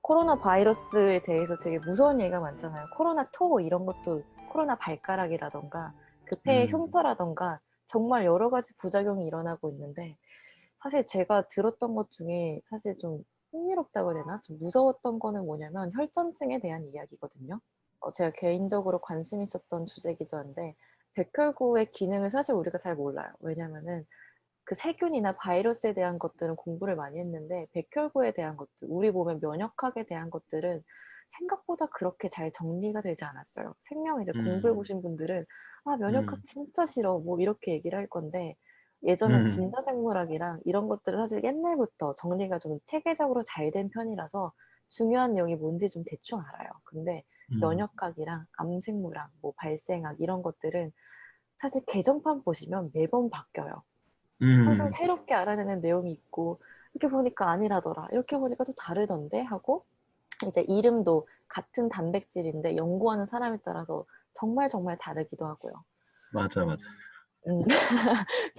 코로나 바이러스에 대해서 되게 무서운 얘기가 많잖아요. 코로나 토 이런 것도 코로나 발가락이라던가 그 폐의 음, 흉터라던가 정말 여러 가지 부작용이 일어나고 있는데 사실 제가 들었던 것 중에 사실 좀 흥미롭다고 해야 되나? 좀 무서웠던 거는 뭐냐면 혈전증에 대한 이야기거든요. 제가 개인적으로 관심 있었던 주제이기도 한데 백혈구의 기능을 사실 우리가 잘 몰라요. 왜냐면은 그 세균이나 바이러스에 대한 것들은 공부를 많이 했는데 백혈구에 대한 것들, 우리 몸의 면역학에 대한 것들은 생각보다 그렇게 잘 정리가 되지 않았어요. 생명 이제 공부해 음, 보신 분들은 아, 면역학 음, 진짜 싫어. 뭐 이렇게 얘기를 할 건데 예전에 음, 분자생물학이랑 이런 것들은 사실 옛날부터 정리가 좀 체계적으로 잘 된 편이라서 중요한 내용이 뭔지 좀 대충 알아요. 근데 음, 면역학이랑 암생물학, 뭐 발생학 이런 것들은 사실 개정판 보시면 매번 바뀌어요. 항상 음, 새롭게 알아내는 내용이 있고 이렇게 보니까 아니라더라. 이렇게 보니까 또 다르던데 하고 이제 이름도 같은 단백질인데 연구하는 사람에 따라서 정말 정말 다르기도 하고요. 맞아, 맞아, 음,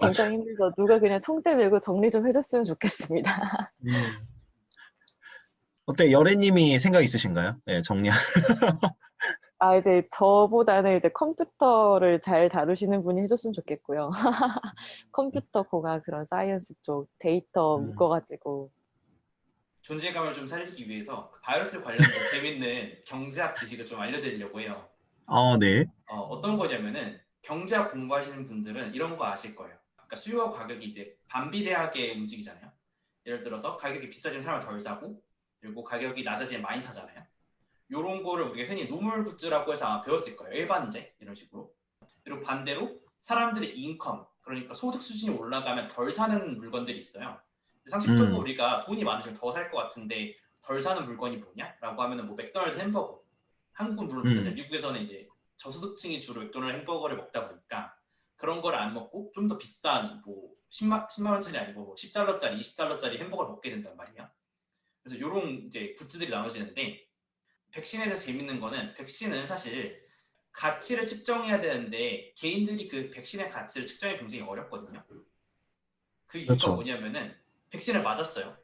맞아. 굉장히 힘들어. 누가 그냥 총대 메고 정리 좀 해줬으면 좋겠습니다. 음. 어때, 여래님이 생각 있으신가요? 네, 정리. 아, 이제 저보다는 이제 컴퓨터를 잘 다루시는 분이 해줬으면 좋겠고요. 컴퓨터 공학 그런 사이언스 쪽 데이터 음. 묶어가지고. 존재감을 좀 살리기 위해서 그 바이러스 관련된 재밌는 경제학 지식을 좀 알려드리려고 해요. 네. 어떤 거냐면은 경제학 공부하시는 분들은 이런 거 아실 거예요. 그러니까 수요와 가격이 이제 반비례하게 움직이잖아요. 예를 들어서 가격이 비싸지면 사람을 덜 사고 그리고 가격이 낮아지면 많이 사잖아요. 이런 거를 우리가 흔히 노멀 굿즈라고 해서 아마 배웠을 거예요. 일반재 이런 식으로. 그리고 반대로 사람들의 인컴 그러니까 소득 수준이 올라가면 덜 사는 물건들이 있어요. 상식적으로 음, 우리가 돈이 많으시면 더 살 것 같은데 덜 사는 물건이 뭐냐라고 하면은 뭐 맥도날드 햄버거. 한국은 물론 비싸죠. 음, 미국에서는 이제 저소득층이 주로 맥도날드 햄버거를 먹다 보니까 그런 걸 안 먹고 좀 더 비싼 뭐 10만 원짜리 아니고 뭐 10달러짜리, 20달러짜리 햄버거를 먹게 된단 말이에요. 그래서 이런 이제 굿즈들이 나눠지는데 백신에 대해서 재밌는 거는 백신은 사실 가치를 측정해야 되는데 개인들이 그 백신의 가치를 측정하기 굉장히 어렵거든요. 그 이유가 그렇죠. 뭐냐면은 백신을 맞았어요.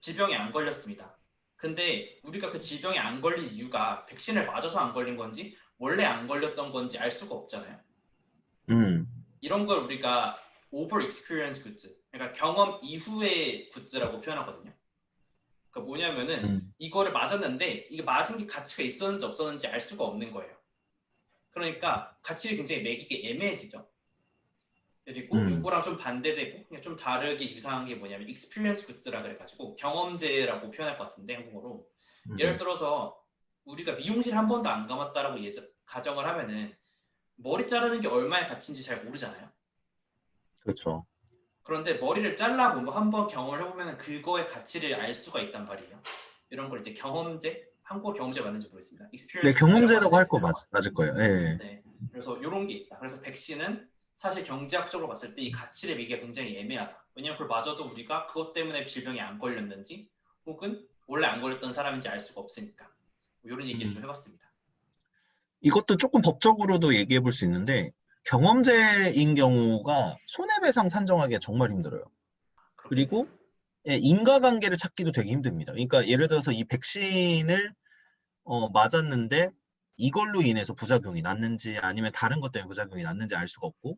질병에 안 걸렸습니다. 근데 우리가 그 질병에 안 걸린 이유가 백신을 맞아서 안 걸린 건지 원래 안 걸렸던 건지 알 수가 없잖아요. 음, 이런 걸 우리가 over experience 굿즈, 그러니까 경험 이후의 굿즈라고 표현하거든요. 그러니까 뭐냐면은 음, 이거를 맞았는데 이게 맞은 게 가치가 있었는지 없었는지 알 수가 없는 거예요. 그러니까 가치를 굉장히 매기게 애매해지죠. 그리고 음, 이거랑 좀 반대되고 그냥 좀 다르게 유사한 게 뭐냐면 익스피리언스 굿즈라 그래가지고 경험제라고 표현할 것 같은데 한국어로 예를 음, 들어서 우리가 미용실 한 번도 안 가봤다라고 가정을 하면은 머리 자르는 게 얼마의 가치인지 잘 모르잖아요. 그렇죠. 그런데 머리를 잘라보고 한번 경험을 해보면 그거의 가치를 알 수가 있단 말이에요. 이런 걸 이제 경험제, 한국어 경험제 맞는지 모르겠습니다. 네, 익스피리언스 굿즈라고 경험제라고 할 하는데, 거 맞을 거예요. 예. 네, 그래서 이런 게 있다. 그래서 백신은 사실 경제학적으로 봤을 때 이 가치를 매기가 굉장히 애매하다. 왜냐면 그걸 맞아도 우리가 그것 때문에 질병에 안 걸렸는지 혹은 원래 안 걸렸던 사람인지 알 수가 없으니까 뭐 이런 얘기를 좀 음. 해봤습니다. 이것도 조금 법적으로도 얘기해 볼 수 있는데, 경험제인 경우가 손해배상 산정하기가 정말 힘들어요. 그렇겠네요. 그리고 예, 인과관계를 찾기도 되게 힘듭니다. 그러니까 예를 들어서 이 백신을 맞았는데 이걸로 인해서 부작용이 났는지 아니면 다른 것 때문에 부작용이 났는지 알 수가 없고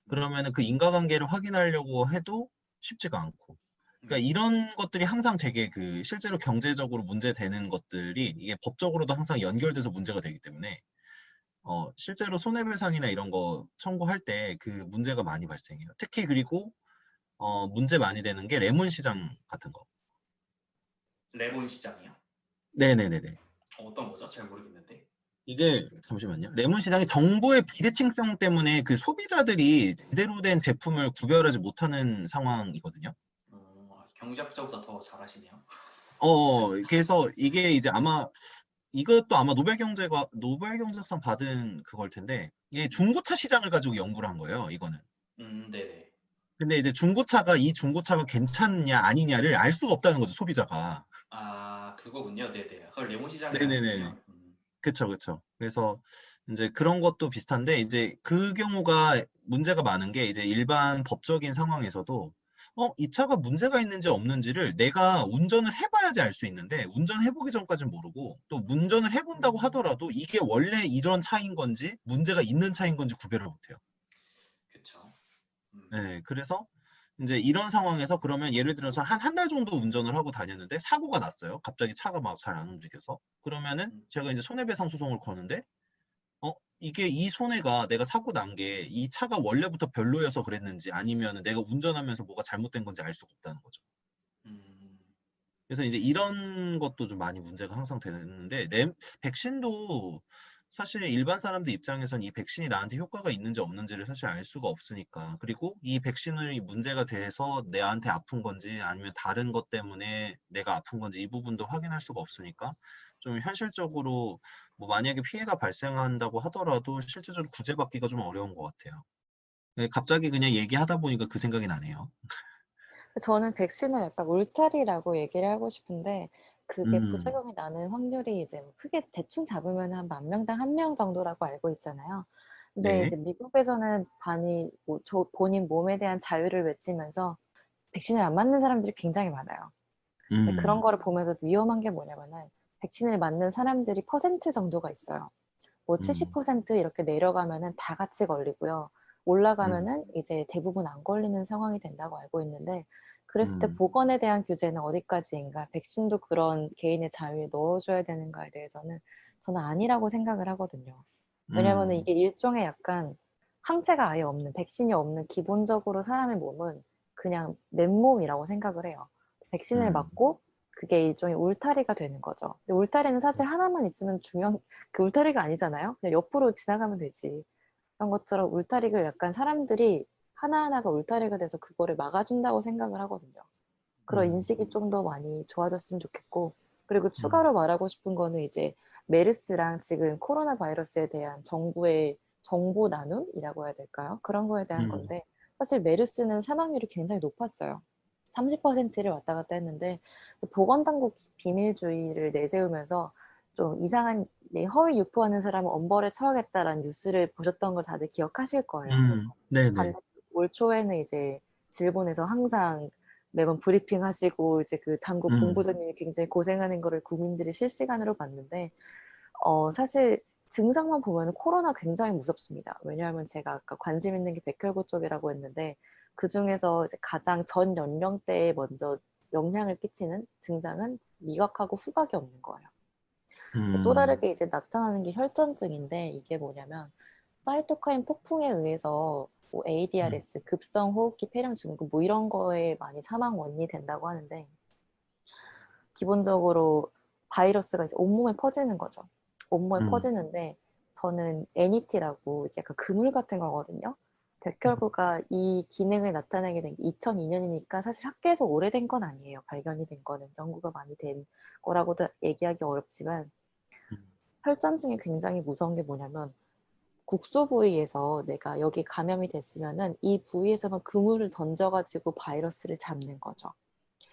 그러면은 그 인과관계를 확인하려고 해도 쉽지가 않고 그러니까 음, 이런 것들이 항상 되게 그 실제로 경제적으로 문제되는 것들이 이게 법적으로도 항상 연결돼서 문제가 되기 때문에 실제로 손해배상이나 이런 거 청구할 때 그 문제가 많이 발생해요. 특히 그리고 문제 많이 되는 게 레몬 시장 같은 거. 레몬 시장이요? 네네네네. 어떤 거죠? 잘 모르겠는데. 이게 잠시만요. 레몬 시장이 정보의 비대칭성 때문에 그 소비자들이 제대로 된 제품을 구별하지 못하는 상황이거든요. 경제학자보다 더 잘하시네요. 그래서 이게 이제 아마 이것도 아마 노벨 경제학상 받은 그걸 텐데 이게 중고차 시장을 가지고 연구를 한 거예요. 이거는. 네네. 근데 이제 이 중고차가 괜찮냐 아니냐를 알 수가 없다는 거죠, 소비자가. 아, 그거군요. 네네. 그걸 레몬 시장이라고 네네네. 했군요. 그쵸, 그쵸. 그래서 이제 그런 것도 비슷한데, 이제 그 경우가 문제가 많은 게, 이제 일반 법적인 상황에서도, 이 차가 문제가 있는지 없는지를 내가 운전을 해봐야지 알 수 있는데 운전해보기 전까지는 모르고 또 운전을 해본다고 하더라도 이게 원래 이런 차인 건지 문제가 있는 차인 건지 구별을 못해요. 그쵸. 네, 그래서 이제 이런 상황에서 그러면 예를 들어서 한 달 정도 운전을 하고 다녔는데 사고가 났어요. 갑자기 차가 막 잘 안 움직여서. 그러면은 제가 이제 손해배상 소송을 거는데 이게 이 손해가 내가 사고 난 게 이 차가 원래부터 별로여서 그랬는지 아니면 내가 운전하면서 뭐가 잘못된 건지 알 수가 없다는 거죠. 음, 그래서 이제 이런 것도 좀 많이 문제가 항상 되는데 백신도 사실 일반 사람들 입장에선 이 백신이 나한테 효과가 있는지 없는지를 사실 알 수가 없으니까. 그리고 이 백신의 문제가 돼서 내한테 아픈 건지 아니면 다른 것 때문에 내가 아픈 건지 이 부분도 확인할 수가 없으니까 좀 현실적으로 뭐 만약에 피해가 발생한다고 하더라도 실질적으로 구제받기가 좀 어려운 것 같아요. 네, 갑자기 그냥 얘기하다 보니까 그 생각이 나네요. 저는 백신을 약간 울타리라고 얘기를 하고 싶은데 그게 음, 부작용이 나는 확률이 이제 뭐 크게 대충 잡으면 한 10,000명당 1명 정도라고 알고 있잖아요. 근데 네. 이제 미국에서는 뭐 본인 몸에 대한 자유를 외치면서 백신을 안 맞는 사람들이 굉장히 많아요. 근데 그런 음, 거를 보면서 위험한 게 뭐냐면은 백신을 맞는 사람들이 퍼센트 정도가 있어요. 뭐 음, 70% 이렇게 내려가면은 다 같이 걸리고요. 음, 올라가면은 이제 대부분 안 걸리는 상황이 된다고 알고 있는데, 그랬을 때 음, 보건에 대한 규제는 어디까지인가, 백신도 그런 개인의 자유에 넣어줘야 되는가에 대해서는 저는 아니라고 생각을 하거든요. 왜냐면은 음, 이게 일종의 약간 항체가 아예 없는, 백신이 없는 기본적으로 사람의 몸은 그냥 맨몸이라고 생각을 해요. 백신을 음. 맞고 그게 일종의 울타리가 되는 거죠. 근데 울타리는 사실 하나만 있으면 그 울타리가 아니잖아요. 그냥 옆으로 지나가면 되지. 그런 것처럼 울타리를 약간 사람들이 하나하나가 울타리가 돼서 그거를 막아준다고 생각을 하거든요. 그런 음, 인식이 좀 더 많이 좋아졌으면 좋겠고, 그리고 음, 추가로 말하고 싶은 거는 이제 메르스랑 지금 코로나 바이러스에 대한 정부의 정보 나눔이라고 해야 될까요? 그런 거에 대한 음, 건데, 사실 메르스는 사망률이 굉장히 높았어요. 30%를 왔다 갔다 했는데, 보건당국 비밀주의를 내세우면서 좀 이상한 허위 유포하는 사람을 엄벌에 처하겠다라는 뉴스를 보셨던 걸 다들 기억하실 거예요. 네네. 반대 올 초에는 이제 질본에서 항상 매번 브리핑 하시고 이제 그 당국 음, 본부장님이 굉장히 고생하는 거를 국민들이 실시간으로 봤는데 사실 증상만 보면 코로나 굉장히 무섭습니다. 왜냐하면 제가 아까 관심 있는 게 백혈구 쪽이라고 했는데 그 중에서 이제 가장 전 연령대에 먼저 영향을 끼치는 증상은 미각하고 후각이 없는 거예요. 또 음, 다르게 이제 나타나는 게 혈전증인데 이게 뭐냐면 사이토카인 폭풍에 의해서 뭐 음, ADRS, 급성 호흡기 폐렴 증후군 뭐 이런 거에 많이 사망 원인이 된다고 하는데 기본적으로 바이러스가 이제 온몸에 퍼지는 거죠. 온몸에 음, 퍼지는데 저는 NET라고 약간 그물 같은 거거든요. 백혈구가 이 기능을 나타내게 된 게 2002년이니까 사실 학계에서 오래된 건 아니에요. 발견이 된 거는 연구가 많이 된 거라고도 얘기하기 어렵지만 혈전증이 굉장히 무서운 게 뭐냐면 국소 부위에서 내가 여기 감염이 됐으면은 이 부위에서만 그물을 던져가지고 바이러스를 잡는 거죠.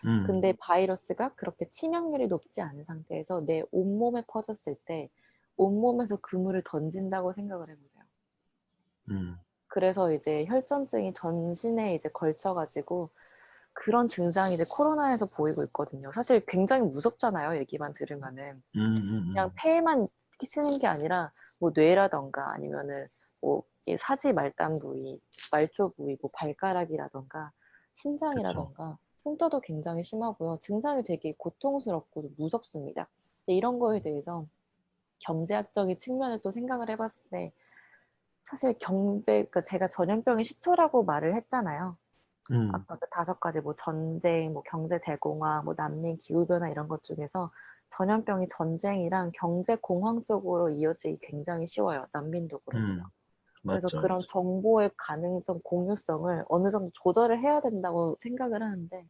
음, 근데 바이러스가 그렇게 치명률이 높지 않은 상태에서 내 온몸에 퍼졌을 때 온몸에서 그물을 던진다고 생각을 해보세요. 음, 그래서 이제 혈전증이 전신에 이제 걸쳐가지고 그런 증상이 이제 코로나에서 보이고 있거든요. 사실 굉장히 무섭잖아요. 얘기만 들으면은. 그냥 폐에만 끼치는 게 아니라 뭐 뇌라던가 아니면은 뭐 사지 말단 부위, 말초 부위, 뭐 발가락이라던가 그쵸. 신장이라던가 흉터도 굉장히 심하고요. 증상이 되게 고통스럽고 무섭습니다. 이런 거에 대해서 경제학적인 측면을 또 생각을 해봤을 때 사실 그러니까 제가 전염병의 시초라고 말을 했잖아요. 음, 아까 그 5가지 뭐 전쟁, 뭐 경제 대공황, 뭐 난민, 기후변화 이런 것 중에서 전염병이 전쟁이랑 경제 공황 쪽으로 이어지기 굉장히 쉬워요. 난민도 그렇고요. 그래서 맞죠, 그런 맞죠. 정보의 가능성, 공유성을 어느 정도 조절을 해야 된다고 생각을 하는데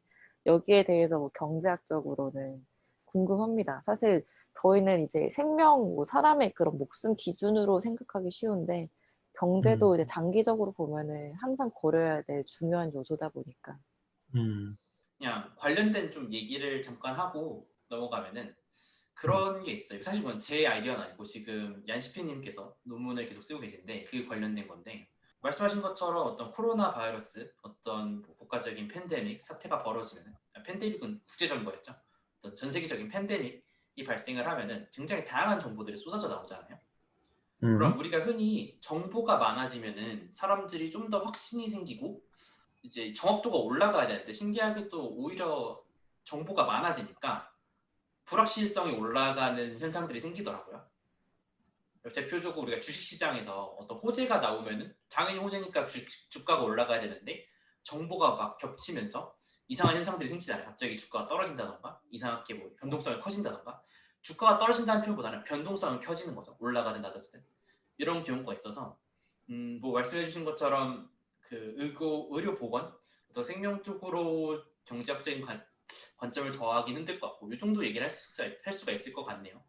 여기에 대해서 뭐 경제학적으로는 궁금합니다. 사실 저희는 이제 생명, 뭐 사람의 그런 목숨 기준으로 생각하기 쉬운데 음, 경제도 이제 장기적으로 보면은 항상 고려해야 될 중요한 요소다 보니까. 음, 그냥 관련된 좀 얘기를 잠깐 하고 넘어가면은 음, 그런 게 있어요. 사실 뭐 제 아이디어는 아니고 지금 얀시피님께서 논문을 계속 쓰고 계신데 그 관련된 건데 말씀하신 것처럼 어떤 코로나 바이러스, 어떤 뭐 국가적인 팬데믹 사태가 벌어지면, 팬데믹은 국제적인 거였죠. 어떤 전 세계적인 팬데믹이 발생을 하면은 굉장히 다양한 정보들이 쏟아져 나오잖아요. 그럼 우리가 흔히 정보가 많아지면은 사람들이 좀 더 확신이 생기고 이제 정확도가 올라가야 되는데, 신기하게 또 오히려 정보가 많아지니까 불확실성이 올라가는 현상들이 생기더라고요. 대표적으로 우리가 주식시장에서 어떤 호재가 나오면은 당연히 호재니까 주가가 올라가야 되는데, 정보가 막 겹치면서 이상한 현상들이 생기잖아요. 갑자기 주가가 떨어진다던가, 이상하게 뭐 변동성이 커진다던가. 주가가 떨어진다는 표현보다는 변동성이 켜지는 거죠. 올라가든 낮아지든. 이런 경우가 있어서 뭐 말씀해주신 것처럼 그 의료보건, 또 생명 쪽으로 경제학적인 관점을 더하기 힘들 것 같고, 이 정도 얘기를 할 수가 있을 것 같네요.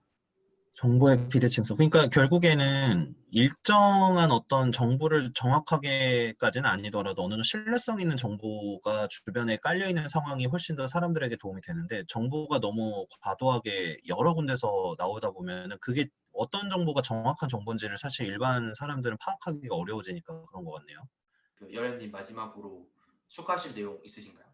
정보의 비대칭성. 그러니까 결국에는 일정한 어떤 정보를 정확하게까지는 아니더라도 어느 정도 신뢰성 있는 정보가 주변에 깔려 있는 상황이 훨씬 더 사람들에게 도움이 되는데, 정보가 너무 과도하게 여러 군데서 나오다 보면은 그게 어떤 정보가 정확한 정보인지를 사실 일반 사람들은 파악하기가 어려워지니까 그런 것 같네요. 그 여련님, 마지막으로 추가하실 내용 있으신가요?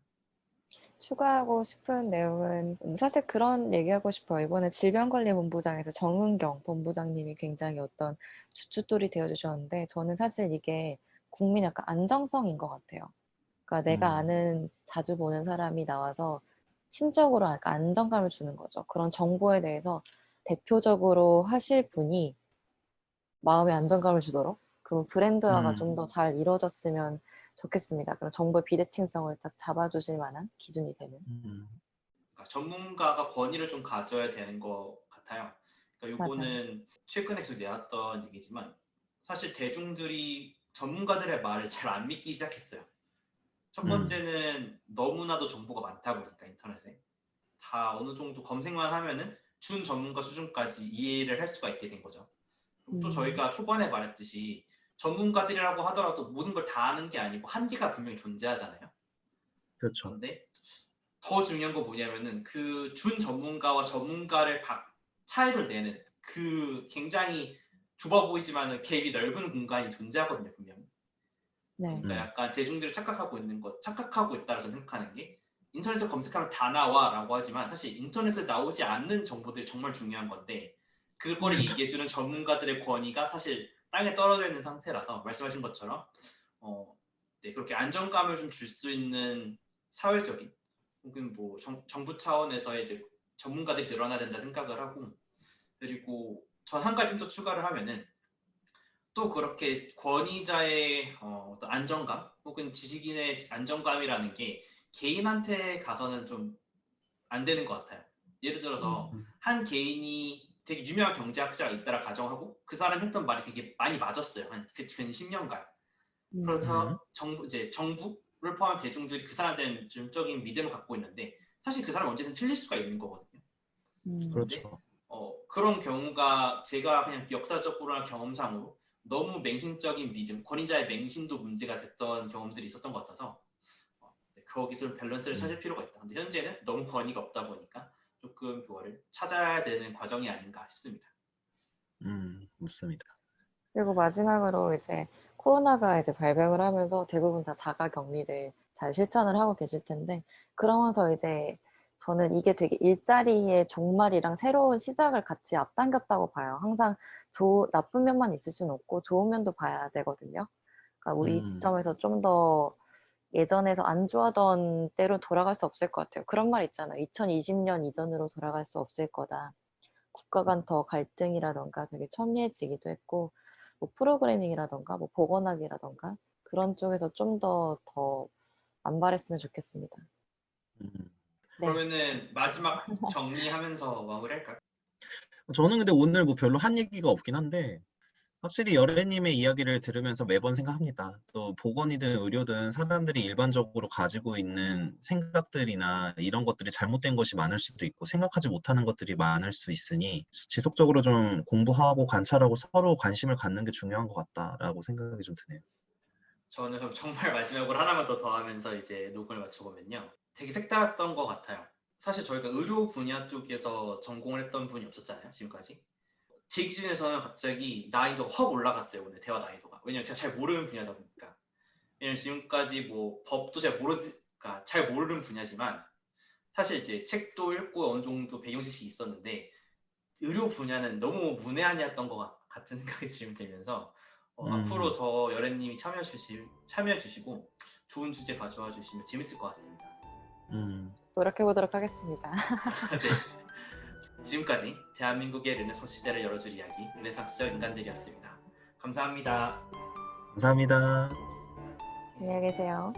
추가하고 싶은 내용은 사실 그런 얘기하고 싶어요. 이번에 질병관리본부장에서 정은경 본부장님이 굉장히 어떤 주춧돌이 되어주셨는데, 저는 사실 이게 국민 약간 안정성인 것 같아요. 그러니까 내가 아는 자주 보는 사람이 나와서 심적으로 약간 안정감을 주는 거죠. 그런 정보에 대해서 대표적으로 하실 분이 마음의 안정감을 주도록 그런 브랜드화가 좀 더 잘 이루어졌으면 좋겠습니다. 그런 정보의 비대칭성을 딱 잡아주실 만한 기준이 되는. 그러니까 전문가가 권위를 좀 가져야 되는 것 같아요. 그러니까 맞아요. 이거는 최근에 계속 내왔던 얘기지만, 사실 대중들이 전문가들의 말을 잘 안 믿기 시작했어요. 첫 번째는 너무나도 정보가 많다 보니까 인터넷에 다 어느 정도 검색만 하면은 준 전문가 수준까지 이해를 할 수가 있게 된 거죠. 그리고 또 저희가 초반에 말했듯이 전문가들이라고 하더라도 모든 걸 다 아는 게 아니고 한계가 분명히 존재하잖아요. 그렇죠. 그런데 더 중요한 건 뭐냐면은 그 준 전문가와 전문가를 차이를 내는 그 굉장히 좁아 보이지만은 갭이 넓은 공간이 존재하거든요, 분명히. 네. 그러니까 약간 대중들이 착각하고 있다고 저는 생각하는 게, 인터넷에 검색하면 다 나와라고 하지만 사실 인터넷에 나오지 않는 정보들이 정말 중요한 건데, 그거를 그렇죠. 얘기해주는 전문가들의 권위가 사실 땅에 떨어져 있는 상태라서, 말씀하신 것처럼 네, 그렇게 안정감을 좀 줄 수 있는 사회적인 혹은 뭐 정부 차원에서의 이제 전문가들이 늘어나야 된다 생각을 하고, 그리고 전 한 가지 좀 더 추가를 하면은, 또 그렇게 권위자의 어떤 안정감 혹은 지식인의 안정감이라는 게 개인한테 가서는 좀 안 되는 것 같아요. 예를 들어서 한 개인이 되게 유명한 경제학자가 있다라 가정하고 그 사람이 했던 말이 되게 많이 맞았어요. 한 근 10년간. 그래서 정부를 포함한 대중들이 그 사람에 대한 전적인 믿음을 갖고 있는데, 사실 그 사람은 언제든 틀릴 수가 있는 거거든요. 근데 그렇죠. 그런 경우가 제가 그냥 역사적으로나 경험상으로 너무 맹신적인 믿음, 권위자의 맹신도 문제가 됐던 경험들이 있었던 것 같아서 네, 거기서 밸런스를 찾을 필요가 있다. 근데 현재는 너무 권위가 없다 보니까 조금 그거를 찾아야 되는 과정이 아닌가 싶습니다. 맞습니다. 그리고 마지막으로 이제 코로나가 이제 발병을 하면서 대부분 다 자가 격리를 잘 실천을 하고 계실 텐데, 그러면서 이제 저는 이게 되게 일자리의 종말이랑 새로운 시작을 같이 앞당겼다고 봐요. 항상 나쁜 면만 있을 수는 없고 좋은 면도 봐야 되거든요. 그러니까 우리 이 시점에서 좀 더 예전에서 안 좋아하던 때로 돌아갈 수 없을 것 같아요. 그런 말 있잖아요. 2020년 이전으로 돌아갈 수 없을 거다. 국가 간 더 갈등이라던가 되게 첨예해지기도 했고, 뭐 프로그래밍이라던가 뭐 보건학이라던가 그런 쪽에서 좀 더 안발했으면 좋겠습니다. 네. 그러면은 마지막 정리하면서 마무리할까요? 저는 근데 오늘 뭐 별로 한 얘기가 없긴 한데, 확실히 여래님의 이야기를 들으면서 매번 생각합니다. 또 보건이든 의료든 사람들이 일반적으로 가지고 있는 생각들이나 이런 것들이 잘못된 것이 많을 수도 있고 생각하지 못하는 것들이 많을 수 있으니 지속적으로 좀 공부하고 관찰하고 서로 관심을 갖는 게 중요한 것 같다라고 생각이 좀 드네요. 저는 그럼 정말 마지막으로 하나만 더 더하면서 이제 녹음을 마쳐보면요, 되게 색달랐던 것 같아요. 사실 저희가 의료 분야 쪽에서 전공을 했던 분이 없었잖아요, 지금까지. 제 기준에서는 갑자기 난이도가 확 올라갔어요, 오늘 대화 난이도가. 왜냐면 제가 잘 모르는 분야다 보니까. 왜냐면 지금까지 뭐 법도 잘 그러니까 잘 모르는 분야지만 사실 이제 책도 읽고 어느 정도 배경 지식이 있었는데 의료 분야는 너무 문외한이었던 것 같은 생각이 지금 들면서 앞으로 저 여래님이 참여해 주시고 좋은 주제 가져와 주시면 재밌을 것 같습니다. 노력해보도록 하겠습니다. 네. 지금까지 대한민국의 르네상스 시대를 열어줄 이야기 르네상스적 인간들이었습니다. 감사합니다. 감사합니다. 안녕히 계세요.